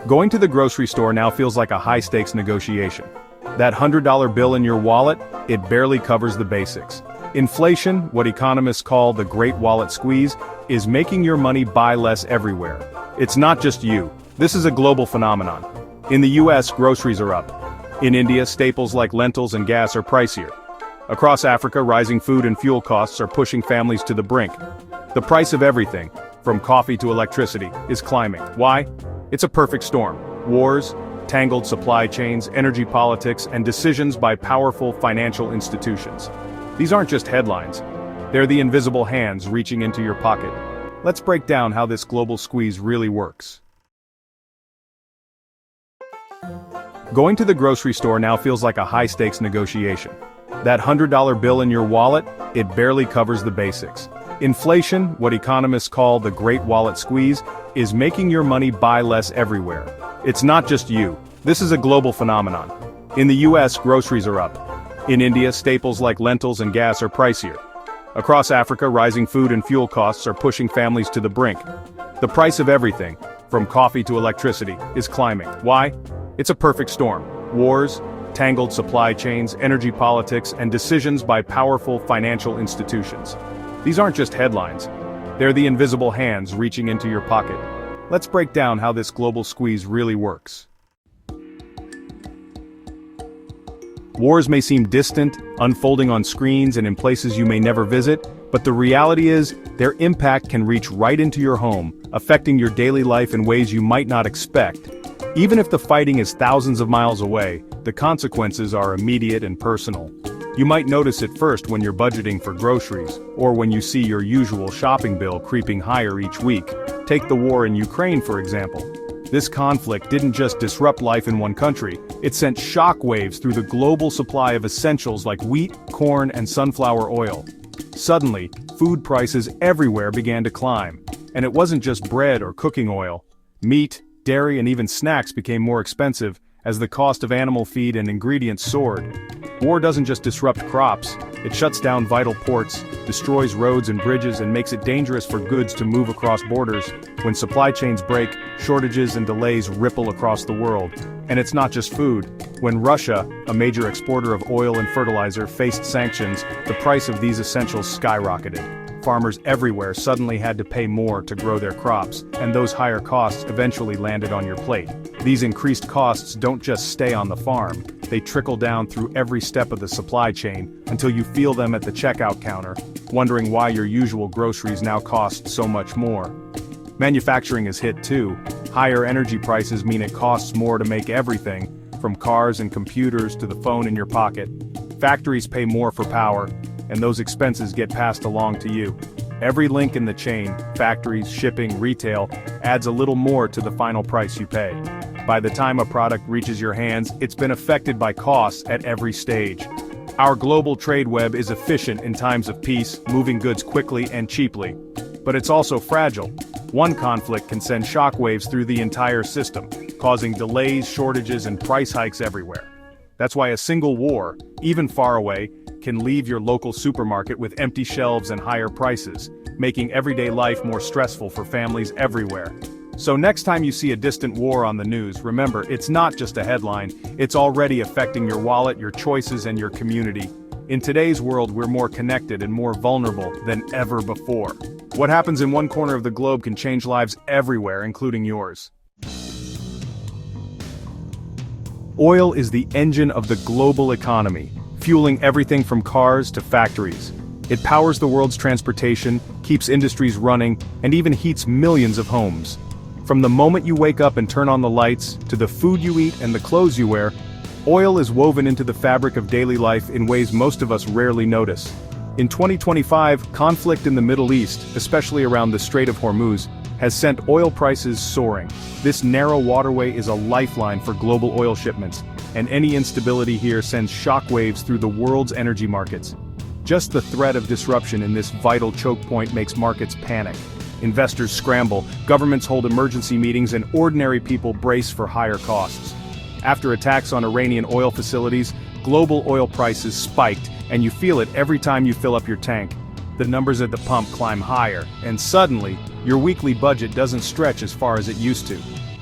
Going to the grocery store now feels like a high-stakes negotiation. That $100 bill in your wallet, it barely covers the basics. Inflation, what economists call the great wallet squeeze, is making your money buy less everywhere. It's not just you. This is a global phenomenon. In the US, groceries are up. In India, staples like lentils and gas are pricier. Across Africa, rising food and fuel costs are pushing families to the brink. The price of everything, from coffee to electricity, is climbing. Why? It's a perfect storm. Wars, tangled supply chains, energy politics, and decisions by powerful financial institutions. These aren't just headlines. They're the invisible hands reaching into your pocket. Let's break down how this global squeeze really works. Going to the grocery store now feels like a high-stakes negotiation. That $100 bill in your wallet, it barely covers the basics. Inflation, what economists call the great wallet squeeze, is making your money buy less everywhere. It's not just you. This is a global phenomenon. In the US, groceries are up. In India, staples like lentils and gas are pricier. Across Africa, rising food and fuel costs are pushing families to the brink. The price of everything, from coffee to electricity, is climbing. Why? It's a perfect storm. Wars, tangled supply chains, energy politics, and decisions by powerful financial institutions. These aren't just headlines. They're the invisible hands reaching into your pocket. Let's break down how this global squeeze really works. Wars may seem distant, unfolding on screens and in places you may never visit, but the reality is, their impact can reach right into your home, affecting your daily life in ways you might not expect. Even if the fighting is thousands of miles away, the consequences are immediate and personal. You might notice it first when you're budgeting for groceries, or when you see your usual shopping bill creeping higher each week. Take the war in Ukraine, for example. This conflict didn't just disrupt life in one country, it sent shockwaves through the global supply of essentials like wheat, corn, and sunflower oil. Suddenly, food prices everywhere began to climb. And it wasn't just bread or cooking oil. Meat, dairy, and even snacks became more expensive as the cost of animal feed and ingredients soared. War doesn't just disrupt crops, it shuts down vital ports, destroys roads and bridges, and makes it dangerous for goods to move across borders. When supply chains break, shortages and delays ripple across the world. And it's not just food. When Russia, a major exporter of oil and fertilizer, faced sanctions, the price of these essentials skyrocketed. Farmers everywhere suddenly had to pay more to grow their crops, and those higher costs eventually landed on your plate. These increased costs don't just stay on the farm, they trickle down through every step of the supply chain until you feel them at the checkout counter, wondering why your usual groceries now cost so much more. Manufacturing is hit too. Higher energy prices mean it costs more to make everything, from cars and computers to the phone in your pocket. Factories pay more for power, and those expenses get passed along to you. Every link in the chain, factories, shipping, retail, adds a little more to the final price you pay. By the time a product reaches your hands, it's been affected by costs at every stage. Our global trade web is efficient in times of peace, moving goods quickly and cheaply. But it's also fragile. One conflict can send shockwaves through the entire system, causing delays, shortages, and price hikes everywhere. That's why a single war, even far away, can leave your local supermarket with empty shelves and higher prices, making everyday life more stressful for families everywhere. So next time you see a distant war on the news, remember, it's not just a headline, it's already affecting your wallet, your choices, and your community. In today's world, we're more connected and more vulnerable than ever before. What happens in one corner of the globe can change lives everywhere, including yours. Oil is the engine of the global economy, fueling everything from cars to factories. It powers the world's transportation, keeps industries running, and even heats millions of homes. From the moment you wake up and turn on the lights, to the food you eat and the clothes you wear, oil is woven into the fabric of daily life in ways most of us rarely notice. In 2025, conflict in the Middle East, especially around the Strait of Hormuz, has sent oil prices soaring. This narrow waterway is a lifeline for global oil shipments, and any instability here sends shockwaves through the world's energy markets. Just the threat of disruption in this vital choke point makes markets panic. Investors scramble, governments hold emergency meetings, and ordinary people brace for higher costs. After attacks on Iranian oil facilities, global oil prices spiked, and you feel it every time you fill up your tank. The numbers at the pump climb higher, and suddenly, your weekly budget doesn't stretch as far as it used to.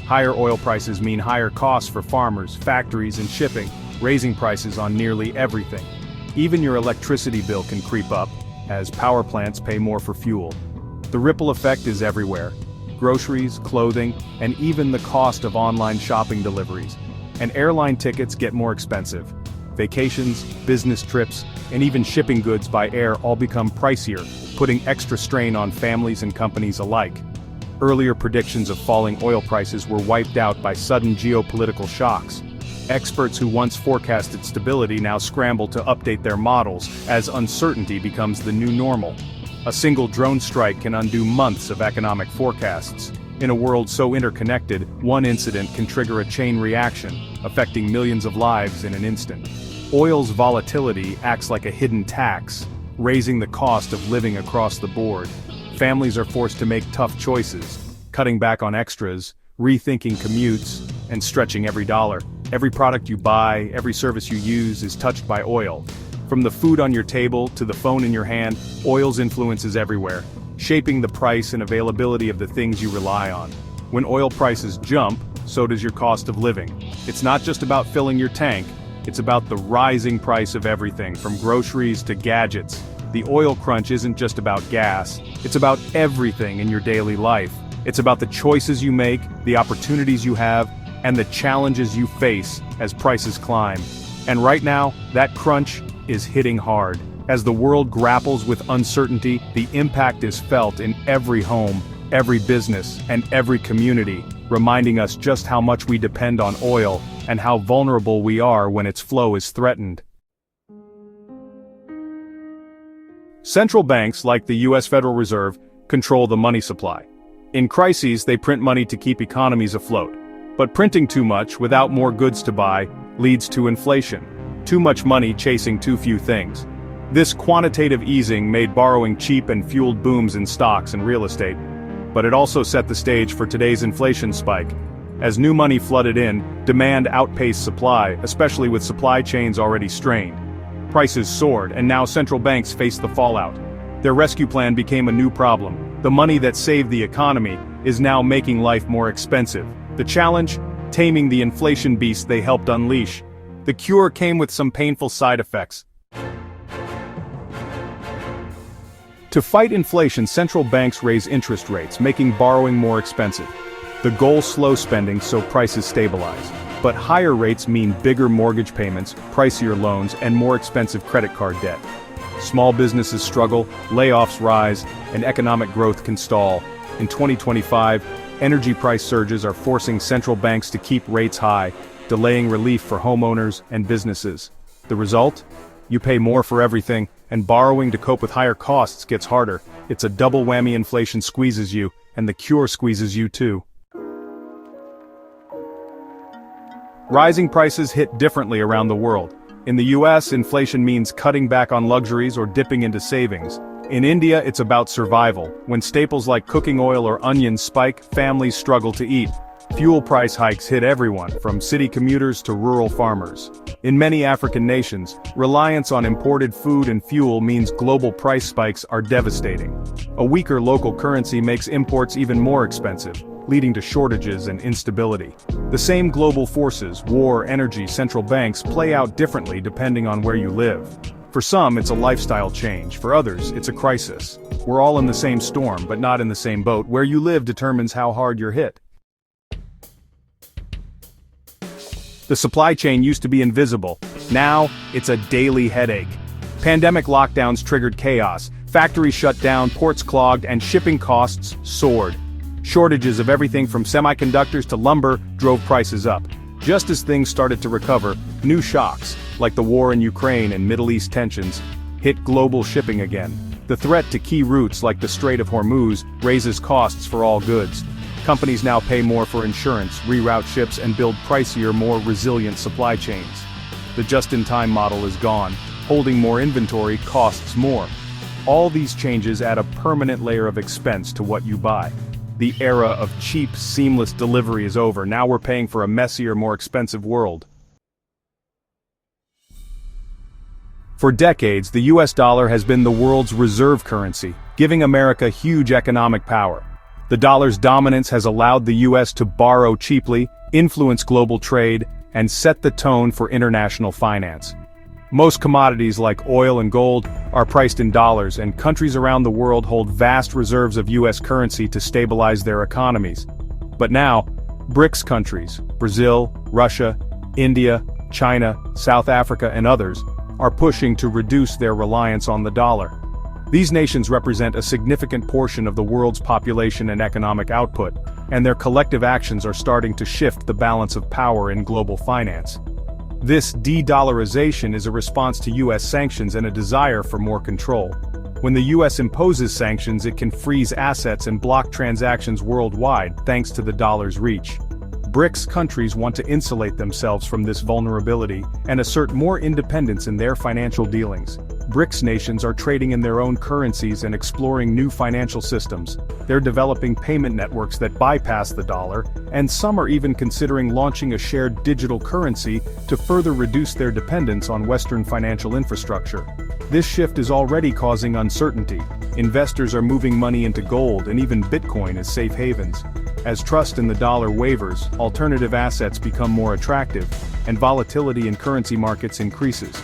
Higher oil prices mean higher costs for farmers, factories, and shipping, raising prices on nearly everything. Even your electricity bill can creep up, as power plants pay more for fuel. The ripple effect is everywhere. Groceries, clothing, and even the cost of online shopping deliveries. And airline tickets get more expensive. Vacations, business trips, and even shipping goods by air all become pricier, putting extra strain on families and companies alike. Earlier predictions of falling oil prices were wiped out by sudden geopolitical shocks. Experts who once forecasted stability now scramble to update their models as uncertainty becomes the new normal. A single drone strike can undo months of economic forecasts. In a world so interconnected, one incident can trigger a chain reaction, affecting millions of lives in an instant. Oil's volatility acts like a hidden tax, raising the cost of living across the board. Families are forced to make tough choices, cutting back on extras, rethinking commutes, and stretching every dollar. Every product you buy, every service you use is touched by oil. From the food on your table to the phone in your hand, oil's influence is everywhere, shaping the price and availability of the things you rely on. When oil prices jump, so does your cost of living. It's not just about filling your tank, it's about the rising price of everything, from groceries to gadgets. The oil crunch isn't just about gas, it's about everything in your daily life. It's about the choices you make, the opportunities you have, and the challenges you face as prices climb. And right now, that crunch is hitting hard. As the world grapples with uncertainty, the impact is felt in every home, every business, and every community, reminding us just how much we depend on oil and how vulnerable we are when its flow is threatened. Central banks, like the U.S. Federal Reserve, control the money supply. In crises, they print money to keep economies afloat. But printing too much, without more goods to buy, leads to inflation. Too much money chasing too few things. This quantitative easing made borrowing cheap and fueled booms in stocks and real estate. But it also set the stage for today's inflation spike. As new money flooded in, demand outpaced supply, especially with supply chains already strained. Prices soared, and now central banks face the fallout. Their rescue plan became a new problem. The money that saved the economy is now making life more expensive. The challenge? Taming the inflation beast they helped unleash. The cure came with some painful side effects. To fight inflation, central banks raise interest rates, making borrowing more expensive. The goal: slow spending so prices stabilize. But higher rates mean bigger mortgage payments, pricier loans, and more expensive credit card debt. Small businesses struggle, layoffs rise, and economic growth can stall. In 2025, energy price surges are forcing central banks to keep rates high, delaying relief for homeowners and businesses. The result? You pay more for everything, and borrowing to cope with higher costs gets harder. It's a double whammy: inflation squeezes you, and the cure squeezes you too. Rising prices hit differently around the world. In the US, inflation means cutting back on luxuries or dipping into savings. In India, it's about survival. When staples like cooking oil or onions spike, families struggle to eat. Fuel price hikes hit everyone, from city commuters to rural farmers. In many African nations, reliance on imported food and fuel means global price spikes are devastating. A weaker local currency makes imports even more expensive, leading to shortages and instability. The same global forces, war, energy, central banks, play out differently depending on where you live. For some, it's a lifestyle change. For others, it's a crisis. We're all in the same storm, but not in the same boat. Where you live determines how hard you're hit. The supply chain used to be invisible. Now, it's a daily headache. Pandemic lockdowns triggered chaos. Factories shut down, ports clogged, and shipping costs soared. Shortages of everything from semiconductors to lumber drove prices up. Just as things started to recover, new shocks, like the war in Ukraine and Middle East tensions, hit global shipping again. The threat to key routes like the Strait of Hormuz raises costs for all goods. Companies now pay more for insurance, reroute ships, and build pricier, more resilient supply chains. The just-in-time model is gone. Holding more inventory costs more. All these changes add a permanent layer of expense to what you buy. The era of cheap, seamless delivery is over. Now we're paying for a messier, more expensive world. For decades, the US dollar has been the world's reserve currency, giving America huge economic power. The dollar's dominance has allowed the US to borrow cheaply, influence global trade, and set the tone for international finance. Most commodities like oil and gold are priced in dollars, and countries around the world hold vast reserves of US currency to stabilize their economies. But now, BRICS countries, Brazil, Russia, India, China, South Africa, and others, are pushing to reduce their reliance on the dollar. These nations represent a significant portion of the world's population and economic output, and their collective actions are starting to shift the balance of power in global finance. This de-dollarization is a response to US sanctions and a desire for more control. When the US imposes sanctions, it can freeze assets and block transactions worldwide thanks to the dollar's reach. BRICS countries want to insulate themselves from this vulnerability and assert more independence in their financial dealings. BRICS nations are trading in their own currencies and exploring new financial systems. They're developing payment networks that bypass the dollar, and some are even considering launching a shared digital currency to further reduce their dependence on Western financial infrastructure. This shift is already causing uncertainty. Investors are moving money into gold and even Bitcoin as safe havens. As trust in the dollar wavers, alternative assets become more attractive, and volatility in currency markets increases.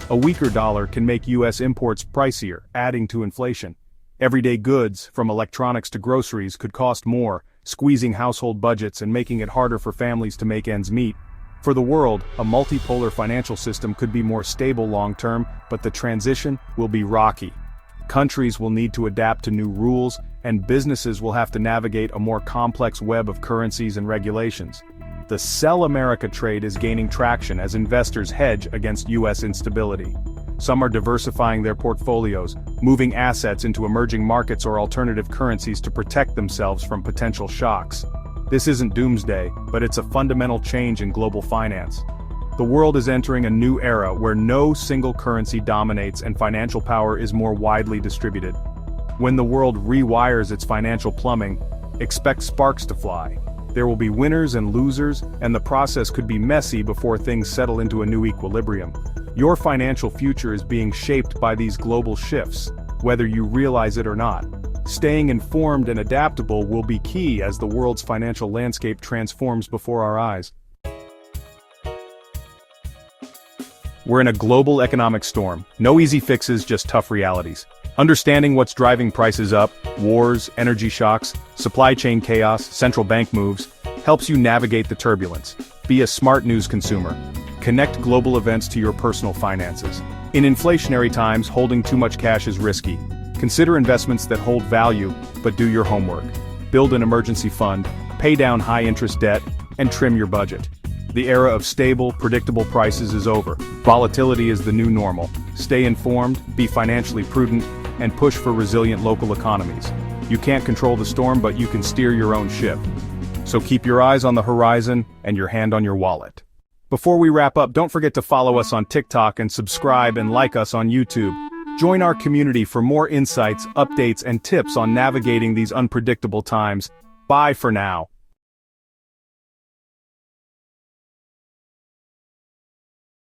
A weaker dollar can make US imports pricier, adding to inflation. Everyday goods, from electronics to groceries, could cost more, squeezing household budgets and making it harder for families to make ends meet. For the world, a multipolar financial system could be more stable long-term, but the transition will be rocky. Countries will need to adapt to new rules, and businesses will have to navigate a more complex web of currencies and regulations. The Sell America trade is gaining traction as investors hedge against US instability. Some are diversifying their portfolios, moving assets into emerging markets or alternative currencies to protect themselves from potential shocks. This isn't doomsday, but it's a fundamental change in global finance. The world is entering a new era where no single currency dominates and financial power is more widely distributed. When the world rewires its financial plumbing, expect sparks to fly. There will be winners and losers, and the process could be messy before things settle into a new equilibrium. Your financial future is being shaped by these global shifts, whether you realize it or not. Staying informed and adaptable will be key as the world's financial landscape transforms before our eyes. We're in a global economic storm. No easy fixes, just tough realities. Understanding what's driving prices up, wars, energy shocks, supply chain chaos, central bank moves, helps you navigate the turbulence. Be a smart news consumer. Connect global events to your personal finances. In inflationary times, holding too much cash is risky. Consider investments that hold value, but do your homework. Build an emergency fund, pay down high-interest debt, and trim your budget. The era of stable, predictable prices is over. Volatility is the new normal. Stay informed, be financially prudent, and push for resilient local economies. You can't control the storm, but you can steer your own ship. So keep your eyes on the horizon and your hand on your wallet. Before we wrap up, don't forget to follow us on TikTok and subscribe and like us on YouTube. Join our community for more insights, updates, and tips on navigating these unpredictable times. Bye for now.